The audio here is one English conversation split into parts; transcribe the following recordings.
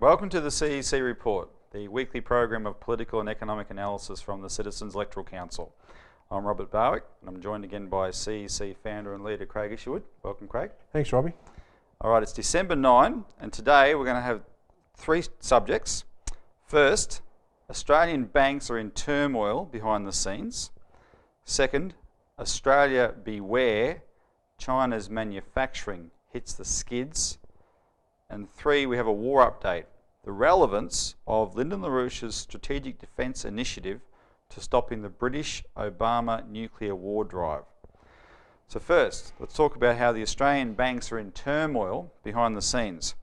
Welcome to the CEC Report, the weekly program of political and economic analysis from the Citizens Electoral Council. I'm Robert Barwick, and I'm joined again by CEC founder and leader Craig Isherwood. Welcome, Craig. Thanks, Robbie. All right, it's December 9, and today we're going to have three subjects. First, Australian banks are in turmoil behind the scenes. Second, Australia beware, China's manufacturing hits the skids. And three, we have a war update, the relevance of Lyndon LaRouche's Strategic Defence Initiative to stopping the British Obama nuclear war drive. So first, let's talk about how the Australian banks are in turmoil behind the scenes.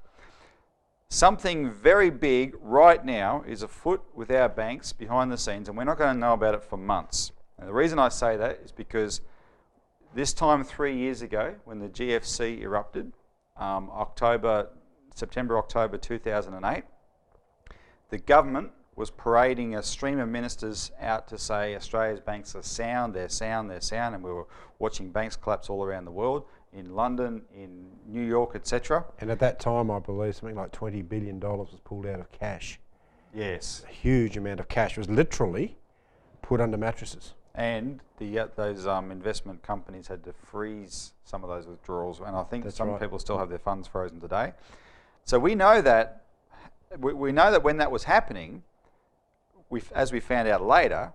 Something very big right now is afoot with our banks behind the scenes, and we're not going to know about it for months. And the reason I say that is because this time 3 years ago, when the GFC erupted, September-October 2008, the government was parading a stream of ministers out to say Australia's banks are sound, they're sound, they're sound, and we were watching banks collapse all around the world, in London, in New York, etc. And at that time, I believe something like $20 billion was pulled out of cash. Yes. A huge amount of cash was literally put under mattresses. And those investment companies had to freeze some of those withdrawals, and I think That's some right. people still have their funds frozen today. So we know that when that was happening, as we found out later,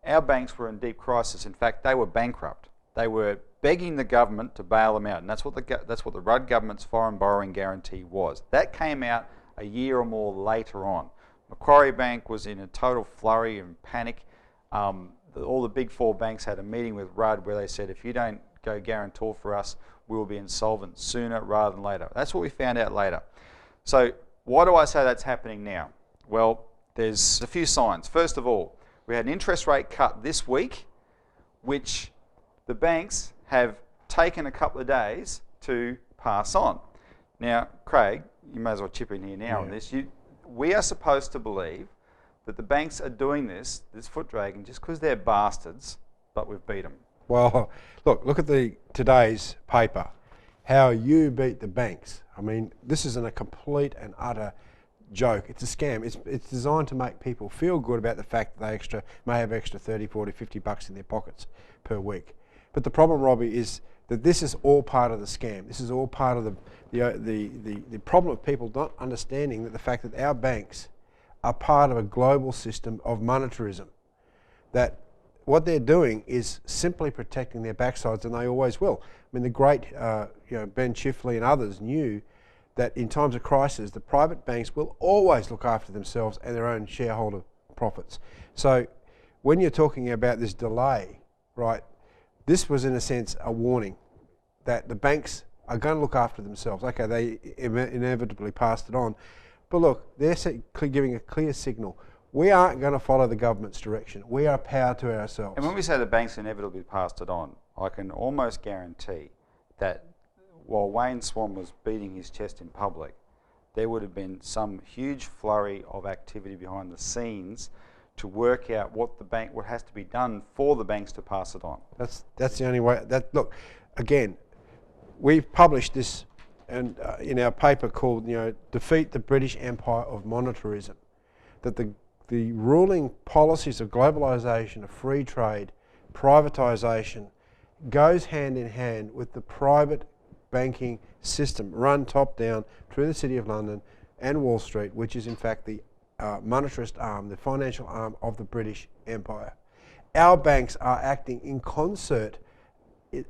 our banks were in deep crisis. In fact, they were bankrupt. They were begging the government to bail them out, and that's what the Rudd government's foreign borrowing guarantee was. That came out a year or more later on. Macquarie Bank was in a total flurry and panic. All the big four banks had a meeting with Rudd where they said, if you don't go guarantor for us, we'll be insolvent sooner rather than later. That's what we found out later. So why do I say that's happening now? Well, there's a few signs. First of all, we had an interest rate cut this week, which the banks have taken a couple of days to pass on. Now, Craig, you may as well chip in here now on this. We are supposed to believe that the banks are doing this foot dragging, just because they're bastards, but we've beat them. Well, look at today's paper. How you beat the banks. I mean, this isn't a complete and utter joke. It's a scam. It's designed to make people feel good about the fact that they may have extra 30, 40, 50 bucks in their pockets per week. But the problem, Robbie, is that this is all part of the scam. This is all part of the problem of people not understanding that the fact that our banks are part of a global system of monetarism. That what they're doing is simply protecting their backsides, and they always will. I mean, the great Ben Chifley and others knew that in times of crisis, the private banks will always look after themselves and their own shareholder profits. So when you're talking about this delay, right, this was in a sense a warning that the banks are going to look after themselves. Okay, they inevitably passed it on. But look, they're giving a clear signal. We aren't going to follow the government's direction. We are power to ourselves. And when we say the banks inevitably passed it on, I can almost guarantee that while Wayne Swan was beating his chest in public, there would have been some huge flurry of activity behind the scenes to work out what has to be done for the banks to pass it on. That's the only way. Look, again, we've published this and in our paper called, Defeat the British Empire of Monetarism, that the ruling policies of globalisation, of free trade, privatisation, goes hand in hand with the private banking system run top down through the City of London and Wall Street, which is in fact the monetarist arm, the financial arm of the British Empire. Our banks are acting in concert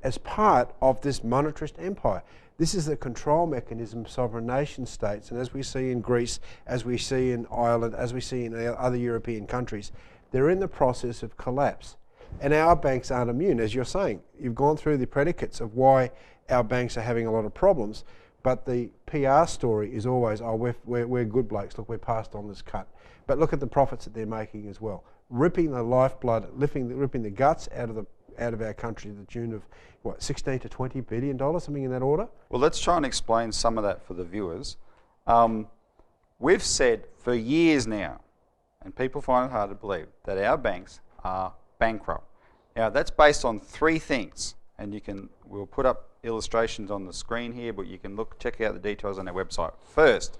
as part of this monetarist empire. This is the control mechanism of sovereign nation states, and as we see in Greece, as we see in Ireland, as we see in other European countries, they're in the process of collapse. And our banks aren't immune, as you're saying. You've gone through the predicates of why our banks are having a lot of problems, but the PR story is always, oh, we're good blokes, look, we're passed on this cut. But look at the profits that they're making as well. Ripping the lifeblood, ripping the guts out of our country to the tune of, what, $16 to $20 billion, something in that order? Well, let's try and explain some of that for the viewers. We've said for years now, and people find it hard to believe, that our banks are bankrupt. Now, that's based on three things, and we'll put up illustrations on the screen here, but you can check out the details on our website. First,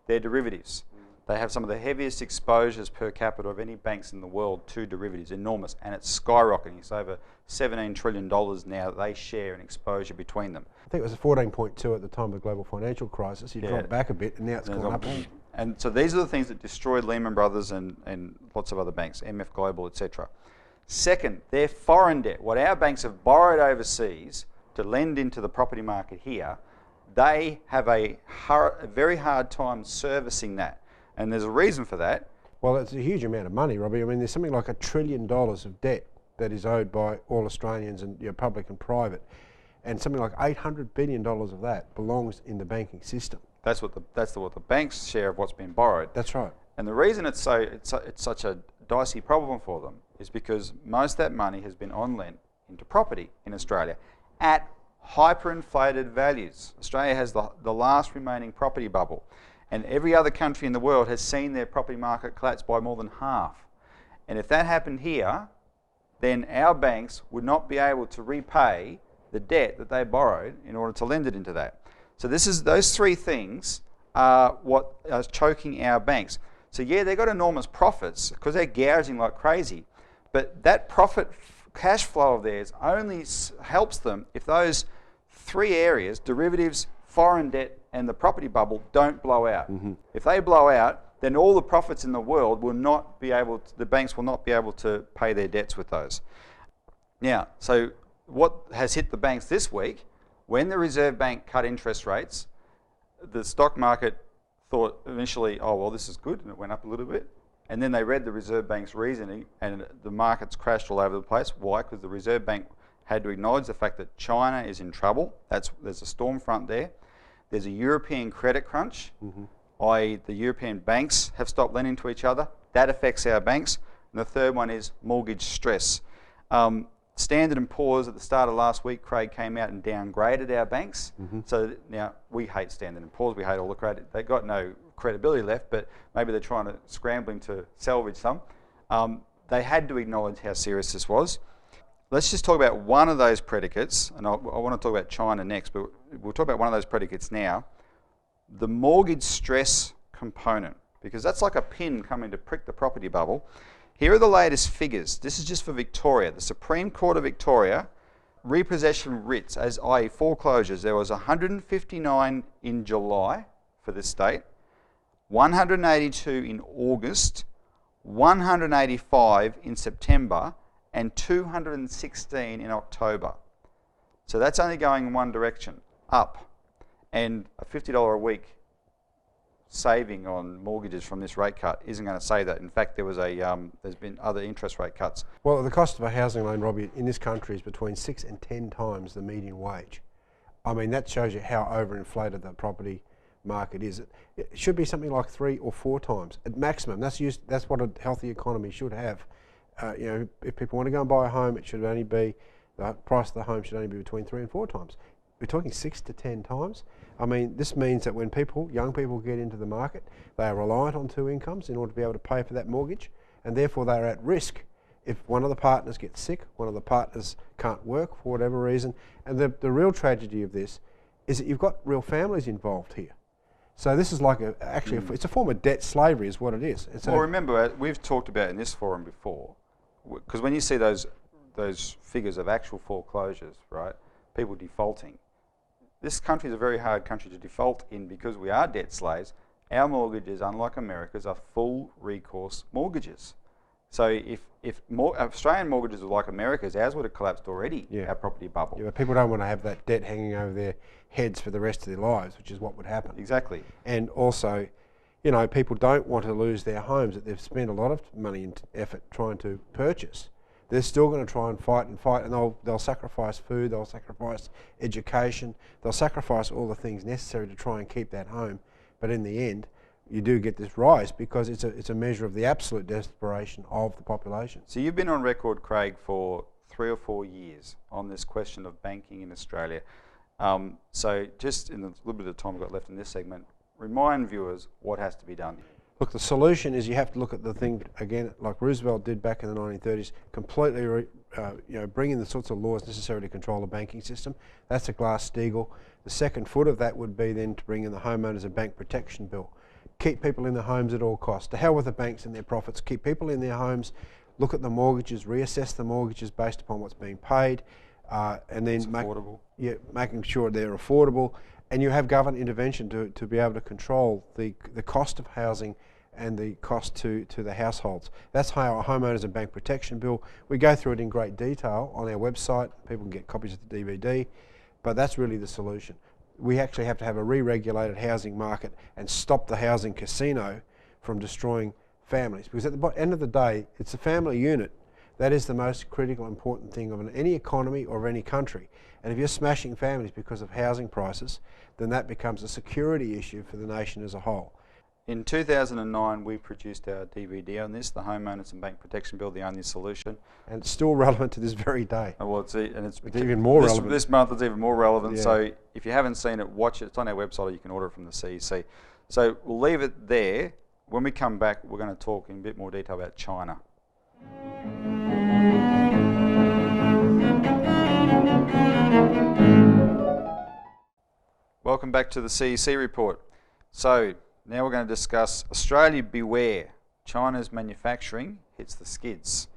They're derivatives. They have some of the heaviest exposures per capita of any banks in the world to derivatives, enormous, and it's skyrocketing. It's over $17 trillion now that they share in exposure between them. I think it was 14.2 at the time of the global financial crisis. You dropped back a bit, and now it's gone up again. And so these are the things that destroyed Lehman Brothers and lots of other banks, MF Global, etc. Second, their foreign debt, what our banks have borrowed overseas to lend into the property market here, they have a very hard time servicing that. And there's a reason for that. Well, it's a huge amount of money, Robbie. I mean, there's something like $1 trillion of debt that is owed by all Australians, and public and private, and something like $800 billion of that belongs in the banking system. That's what the bank's share of what's been borrowed. That's right. And the reason it's such a dicey problem for them is because most of that money has been on lent into property in Australia at hyperinflated values. Australia has the last remaining property bubble. And every other country in the world has seen their property market collapse by more than half. And if that happened here, then our banks would not be able to repay the debt that they borrowed in order to lend it into that. So those three things are what are choking our banks. So yeah, they've got enormous profits because they're gouging like crazy. But that profit cash flow of theirs only helps them if those three areas, derivatives, foreign debt, and the property bubble, don't blow out. If they blow out, then all the profits in the world will not be able to, the banks will not be able to pay their debts with those. Now, so what has hit the banks this week, when the Reserve Bank cut interest rates, the stock market thought initially, oh, well, this is good, and it went up a little bit. And then they read the Reserve Bank's reasoning, and the markets crashed all over the place. Why? Because the Reserve Bank had to acknowledge the fact that China is in trouble. There's a storm front there. There's a European credit crunch, i.e. the European banks have stopped lending to each other. That affects our banks. And the third one is mortgage stress. Standard & Poor's at the start of last week, Craig, came out and downgraded our banks. So now we hate Standard & Poor's. We hate all the credit. They've got no credibility left, but maybe they're scrambling to salvage some. They had to acknowledge how serious this was. Let's just talk about one of those predicates, and I want to talk about China next, but we'll talk about one of those predicates now. The mortgage stress component, because that's like a pin coming to prick the property bubble. Here are the latest figures. This is just for Victoria. The Supreme Court of Victoria, repossession writs, as i.e. foreclosures, there was 159 in July for this state, 182 in August, 185 in September, and 216 in October. So that's only going in one direction, up. And a $50 a week saving on mortgages from this rate cut isn't going to save that. In fact, there's been other interest rate cuts. Well, the cost of a housing loan, Robbie, in this country is between 6 and 10 times the median wage. I mean, that shows you how overinflated the property market is. It should be something like 3 or 4 times at maximum. That's what a healthy economy should have. If people want to go and buy a home, it should only be, the price of the home should only be between 3 and 4 times. We're talking 6 to 10 times. I mean, this means that when young people get into the market, they are reliant on 2 incomes in order to be able to pay for that mortgage, and therefore they are at risk if one of the partners gets sick, one of the partners can't work for whatever reason. And the real tragedy of this is that you've got real families involved here. So this is like it's a form of debt slavery is what it is. Well, remember, we've talked about in this forum before, because when you see those figures of actual foreclosures, right, people defaulting, this country is a very hard country to default in because we are debt slaves. Our mortgages, unlike America's, are full recourse mortgages. So if Australian mortgages were like America's, ours would have collapsed already, our property bubble. Yeah, but people don't want to have that debt hanging over their heads for the rest of their lives, which is what would happen. Exactly. And also, people don't want to lose their homes that they've spent a lot of money and effort trying to purchase. They're still going to try and fight, and they'll sacrifice food, they'll sacrifice education, they'll sacrifice all the things necessary to try and keep that home. But in the end, you do get this rise because it's a measure of the absolute desperation of the population. So you've been on record, Craig, for 3 or 4 years on this question of banking in Australia. So just in the little bit of time we've got left in this segment, remind viewers what has to be done. Look, the solution is you have to look at the thing again, like Roosevelt did back in the 1930s, completely bring in the sorts of laws necessary to control the banking system. That's a Glass-Steagall. The second foot of that would be then to bring in the Homeowners and Bank Protection Bill. keep people in their homes at all costs. To hell with the banks and their profits. Keep people in their homes, look at the mortgages, reassess the mortgages based upon what's being paid, and then making sure they're affordable. And you have government intervention to be able to control the cost of housing and the cost to the households. That's how our Homeowners and Bank Protection Bill, we go through it in great detail on our website. People can get copies of the DVD, but that's really the solution. We actually have to have a re-regulated housing market and stop the housing casino from destroying families. Because at the end of the day, it's the family unit that is the most critical, important thing of any economy or of any country. And if you're smashing families because of housing prices, then that becomes a security issue for the nation as a whole. In 2009, we produced our DVD on this, the Homeowners and Bank Protection Bill, the only solution. And it's still relevant to this very day. Well, it's even more relevant. This month it's even more relevant. Yeah. So if you haven't seen it, watch it. It's on our website, or you can order it from the CEC. So we'll leave it there. When we come back, we're going to talk in a bit more detail about China. Welcome back to the CEC Report. So now we're going to discuss Australia beware. China's manufacturing hits the skids.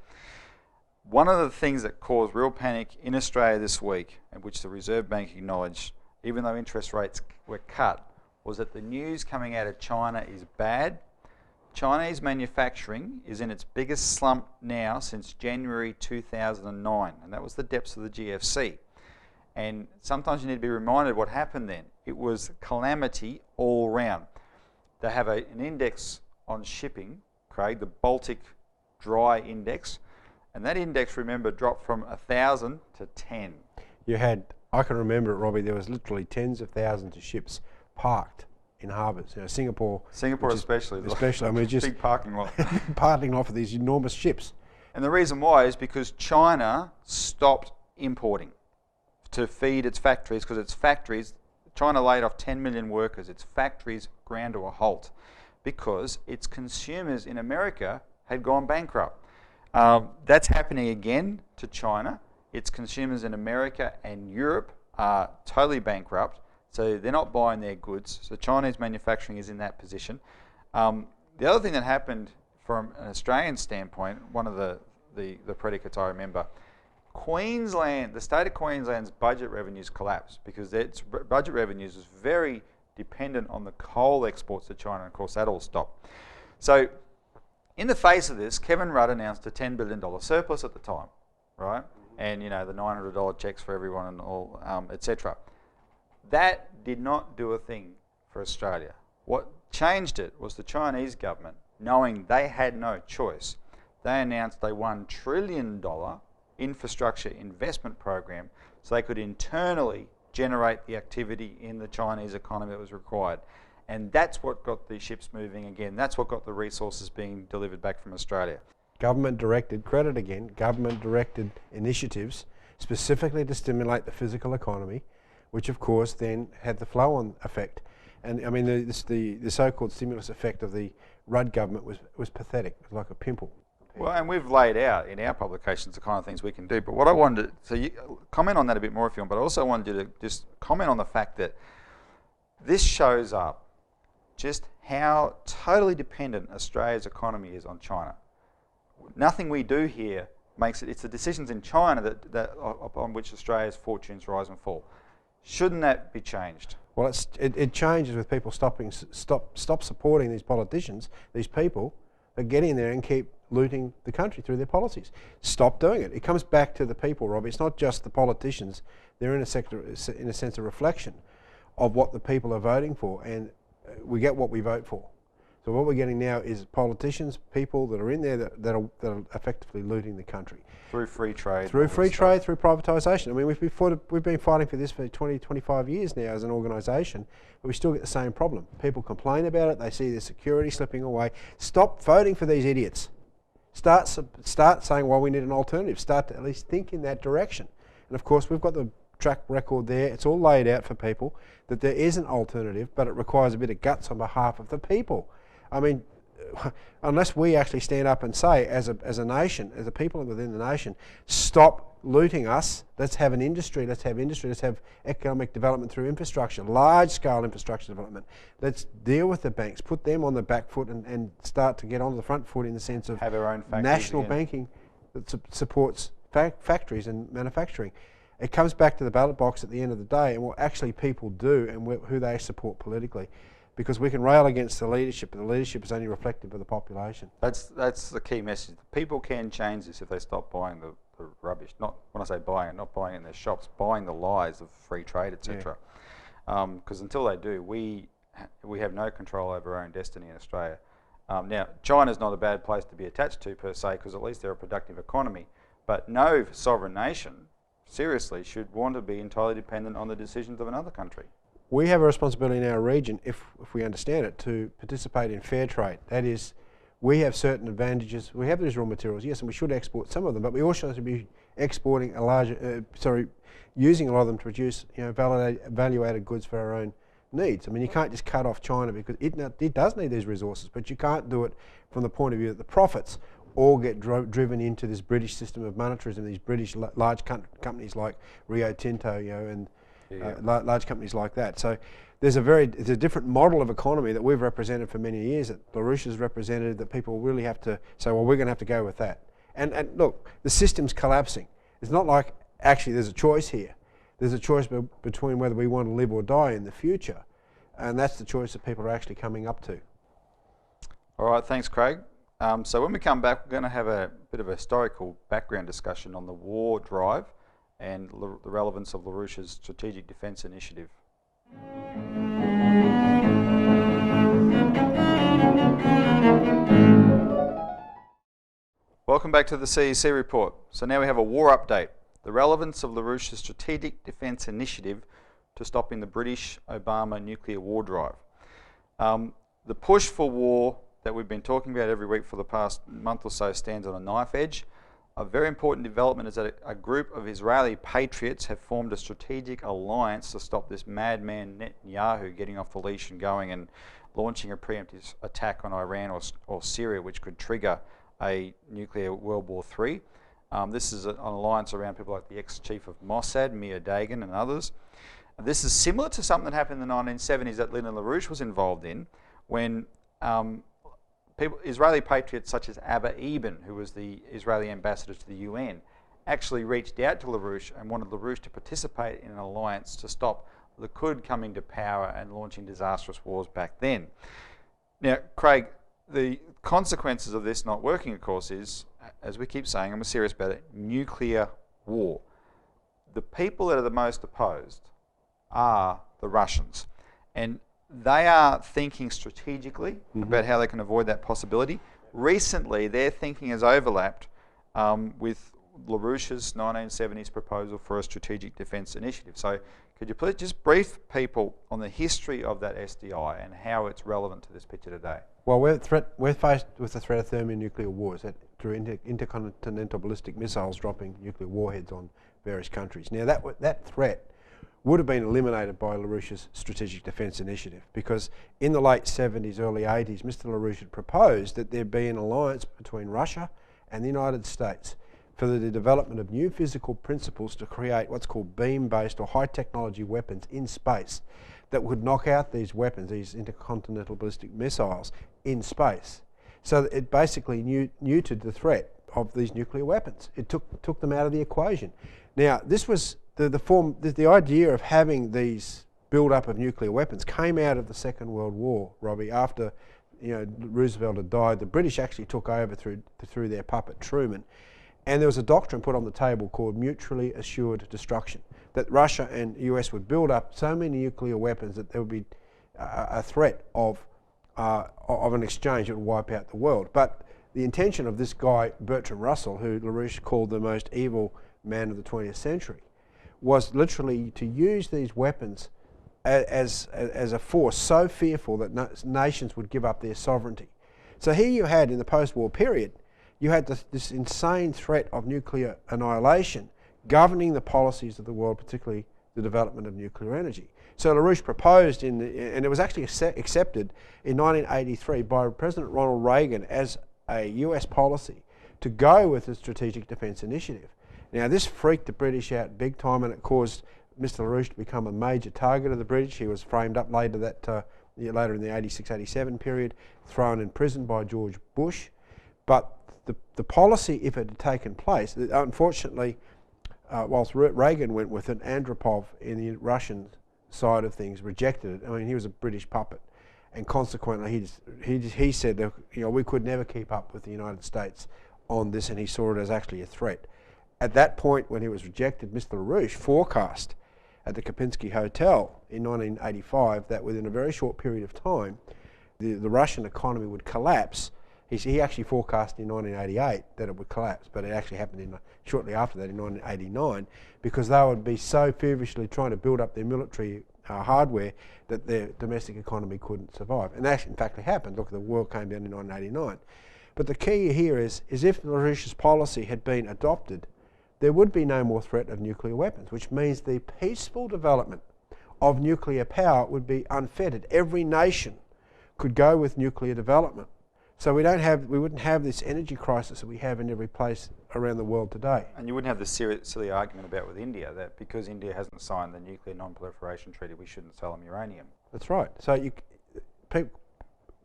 One of the things that caused real panic in Australia this week, and which the Reserve Bank acknowledged, even though interest rates were cut, was that the news coming out of China is bad. Chinese manufacturing is in its biggest slump now since January 2009, and that was the depths of the GFC. And sometimes you need to be reminded what happened then. It was calamity all round. They have an index on shipping, Craig, the Baltic Dry Index, and that index, remember, dropped from 1,000 to 10. You had, I can remember it, Robbie, there was literally tens of thousands of ships parked in harbours. You know, Singapore especially, I mean, just big parking lot. parking lot for these enormous ships. And the reason why is because China stopped importing to feed its factories, because its factories, China laid off 10 million workers, its factories ground to a halt because its consumers in America had gone bankrupt. That's happening again to China. Its consumers in America and Europe are totally bankrupt, so they're not buying their goods. So Chinese manufacturing is in that position. The other thing that happened from an Australian standpoint, one of the predicates I remember, Queensland, the state of Queensland's budget revenues collapsed because its budget revenues was very dependent on the coal exports to China, and of course that all stopped. So in the face of this, Kevin Rudd announced a $10 billion surplus at the time, right? And you know, the $900 checks for everyone and all, etc. That did not do a thing for Australia. What changed it was the Chinese government, knowing they had no choice, they announced a $1 trillion infrastructure investment program so they could internally generate the activity in the Chinese economy that was required. And that's what got the ships moving again. That's what got the resources being delivered back from Australia. Government-directed credit again, government-directed initiatives specifically to stimulate the physical economy, which of course then had the flow-on effect. And I mean, the so-called stimulus effect of the Rudd government was pathetic. It was like a pimple. Well, and we've laid out in our publications the kind of things we can do. But what I wanted to, so you comment on that a bit more if you want, but I also wanted you to just comment on the fact that this shows up just how totally dependent Australia's economy is on China. Nothing we do here makes it, it's the decisions in China that upon which Australia's fortunes rise and fall. Shouldn't that be changed? Well, it changes with people stop supporting these politicians, these people that get in there and keep looting the country through their policies. Stop doing it. It comes back to the people, Robbie. It's not just the politicians. They're in a sense a reflection of what the people are voting for, and we get what we vote for. So what we're getting now is politicians, people that are in there that are effectively looting the country. Through free trade. Through free trade, through privatisation. I mean, we've been fighting for this for 20, 25 years now as an organisation, but we still get the same problem. People complain about it, they see their security slipping away. Stop voting for these idiots. Start saying, well, we need an alternative. Start to at least think in that direction. And of course, we've got the track record there. It's all laid out for people that there is an alternative, but it requires a bit of guts on behalf of the people. I mean, unless we actually stand up and say, as a nation, as a people within the nation, stop looting us. Let's have an industry. Let's have economic development through infrastructure, large-scale infrastructure development. Let's deal with the banks, put them on the back foot, and start to get on the front foot in the sense of have our own national banking that supports factories and manufacturing. It comes back to the ballot box at the end of the day and what actually people do and who they support politically. Because we can rail against the leadership, but the leadership is only reflective of the population. That's the key message. People can change this if they stop buying the rubbish. Not when I say buying it, not buying it in their shops, buying the lies of free trade, etc. Because until they do, we have no control over our own destiny in Australia. Now, China's not a bad place to be attached to per se, because at least they're a productive economy. But no sovereign nation, seriously, should want to be entirely dependent on the decisions of another country. We have a responsibility in our region, if we understand it, to participate in fair trade. That is, we have certain advantages. We have these raw materials, yes, and we should export some of them, but we also should be exporting using a lot of them to produce, value-added goods for our own needs. I mean, you can't just cut off China because it does need these resources, but you can't do it from the point of view that the profits all get driven into this British system of monetarism, these British large companies like Rio Tinto, and large companies like that. So there's a different model of economy that we've represented for many years, that LaRouche has represented, that people really have to say, well, we're going to have to go with that. And look, the system's collapsing. It's not like actually there's a choice here. There's a choice between whether we want to live or die in the future. And that's the choice that people are actually coming up to. All right, thanks, Craig. So when we come back, we're going to have a bit of a historical background discussion on the war drive and the relevance of LaRouche's Strategic Defence Initiative. Welcome back to the CEC Report. So now we have a war update, the relevance of LaRouche's Strategic Defence Initiative to stopping the British Obama nuclear war drive. The push for war that we've been talking about every week for the past month or so stands on a knife edge. A very important development is that a group of Israeli patriots have formed a strategic alliance to stop this madman Netanyahu getting off the leash and going and launching a preemptive attack on Iran or Syria, which could trigger a nuclear World War III. This is an alliance around people like the ex-chief of Mossad, Meir Dagan, and others. This is similar to something that happened in the 1970s that Lyndon LaRouche was involved in, when Israeli patriots such as Abba Eban, who was the Israeli ambassador to the UN, actually reached out to LaRouche and wanted LaRouche to participate in an alliance to stop Likud coming to power and launching disastrous wars back then. Now, Craig, the consequences of this not working, of course, is, as we keep saying, and we're serious about it, nuclear war. The people that are the most opposed are the Russians. And they are thinking strategically about how they can avoid that possibility. Recently, their thinking has overlapped with LaRouche's 1970s proposal for a strategic defence initiative. So could you please just brief people on the history of that SDI and how it's relevant to this picture today? Well, we're faced with the threat of thermonuclear wars through intercontinental ballistic missiles dropping nuclear warheads on various countries. Now, that threat would have been eliminated by LaRouche's Strategic Defence Initiative, because in the late 70s, early 80s, Mr. LaRouche had proposed that there be an alliance between Russia and the United States for the development of new physical principles to create what's called beam-based or high-technology weapons in space that would knock out these weapons, these intercontinental ballistic missiles, in space. So it basically neutered the threat of these nuclear weapons. It took them out of the equation. Now, this was the idea of having these build-up of nuclear weapons came out of the Second World War, Robbie. After Roosevelt had died, the British actually took over through their puppet Truman, and there was a doctrine put on the table called mutually assured destruction, that Russia and the US would build up so many nuclear weapons that there would be a threat of an exchange that would wipe out the world. But the intention of this guy, Bertrand Russell, who LaRouche called the most evil man of the 20th century, was literally to use these weapons as a force so fearful that nations would give up their sovereignty. So here you had, in the post-war period, you had this insane threat of nuclear annihilation governing the policies of the world, particularly the development of nuclear energy. So LaRouche proposed, and it was actually accepted in 1983 by President Ronald Reagan as a US policy to go with the Strategic Defence Initiative. Now this freaked the British out big time, and it caused Mr LaRouche to become a major target of the British. He was framed up later in the 86-87 period, thrown in prison by George Bush. But the policy, if it had taken place, unfortunately, whilst Reagan went with it, Andropov in the Russian side of things rejected it. I mean, he was a British puppet, and consequently he said that, we could never keep up with the United States on this, and he saw it as actually a threat. At that point, when he was rejected, Mr LaRouche forecast at the Kempinski Hotel in 1985 that within a very short period of time, the Russian economy would collapse. He actually forecast in 1988 that it would collapse, but it actually happened shortly after that in 1989, because they would be so feverishly trying to build up their military hardware that their domestic economy couldn't survive. And that in fact happened. Look, the world came down in 1989. But the key here is if LaRouche's policy had been adopted, there would be no more threat of nuclear weapons, which means the peaceful development of nuclear power would be unfettered. Every nation could go with nuclear development. So we wouldn't have this energy crisis that we have in every place around the world today. And you wouldn't have the silly argument about with India that because India hasn't signed the Nuclear Non-Proliferation Treaty, we shouldn't sell them uranium. That's right. So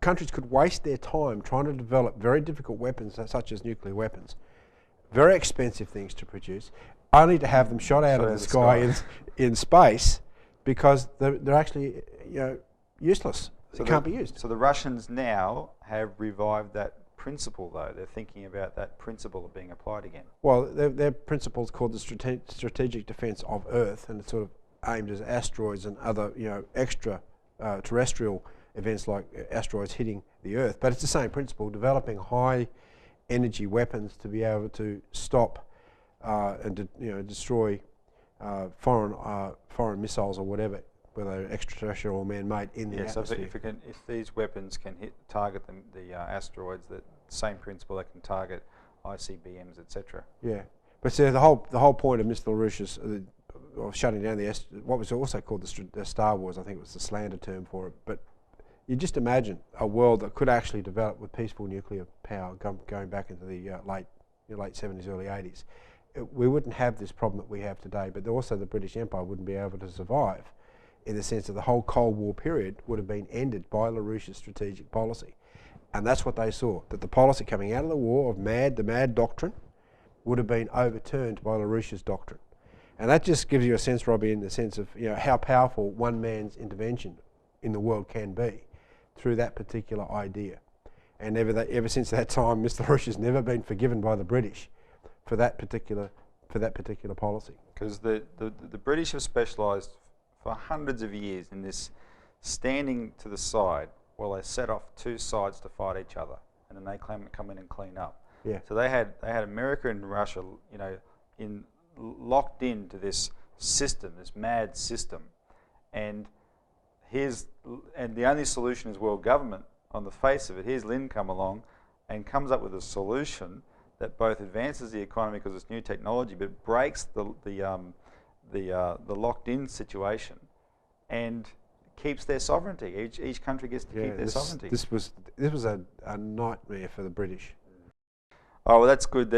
countries could waste their time trying to develop very difficult weapons such as nuclear weapons, very expensive things to produce, only to have them shot out of the sky in space, because they're actually useless. So they can't be used. So the Russians now have revived that principle, though. They're thinking about that principle of being applied again. Well, their principle is called the strategic defence of Earth, and it's sort of aimed as asteroids and other extra terrestrial events like asteroids hitting the Earth. But it's the same principle: developing high energy weapons to be able to stop and destroy foreign missiles or whatever, whether extraterrestrial or man-made, in the atmosphere. So if these weapons can target the asteroids, the same principle, they can target ICBMs, etc. Yeah, but see, the whole point of Mr LaRouche's of shutting down what was also called the Star Wars, I think it was the slander term for it. But you just imagine a world that could actually develop with peaceful nuclear power going back into the late 70s, early 80s. We wouldn't have this problem that we have today, but also the British Empire wouldn't be able to survive, in the sense that the whole Cold War period would have been ended by LaRouche's strategic policy. And that's what they saw, that the policy coming out of the war of the mad doctrine would have been overturned by LaRouche's doctrine. And that just gives you a sense, Robbie, in the sense of how powerful one man's intervention in the world can be through that particular idea. And ever since that time, Mr LaRouche has never been forgiven by the British for that particular policy. Because the British have specialised for hundreds of years in this standing to the side while they set off two sides to fight each other, and then they come in and clean up. Yeah. So they had America and Russia, locked into this system, this mad system, and the only solution is world government. On the face of it, here's Lynn come along and comes up with a solution that both advances the economy because it's new technology, but breaks the locked-in situation and keeps their sovereignty. Each country gets to keep their sovereignty. This was a nightmare for the British. Oh, well, that's good.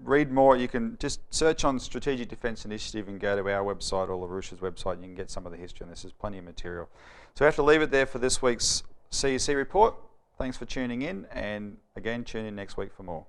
Read more. You can just search on Strategic Defence Initiative and go to our website or LaRouche's website, and you can get some of the history on this. There's plenty of material. So we have to leave it there for this week's CEC Report. Thanks for tuning in, and again, tune in next week for more.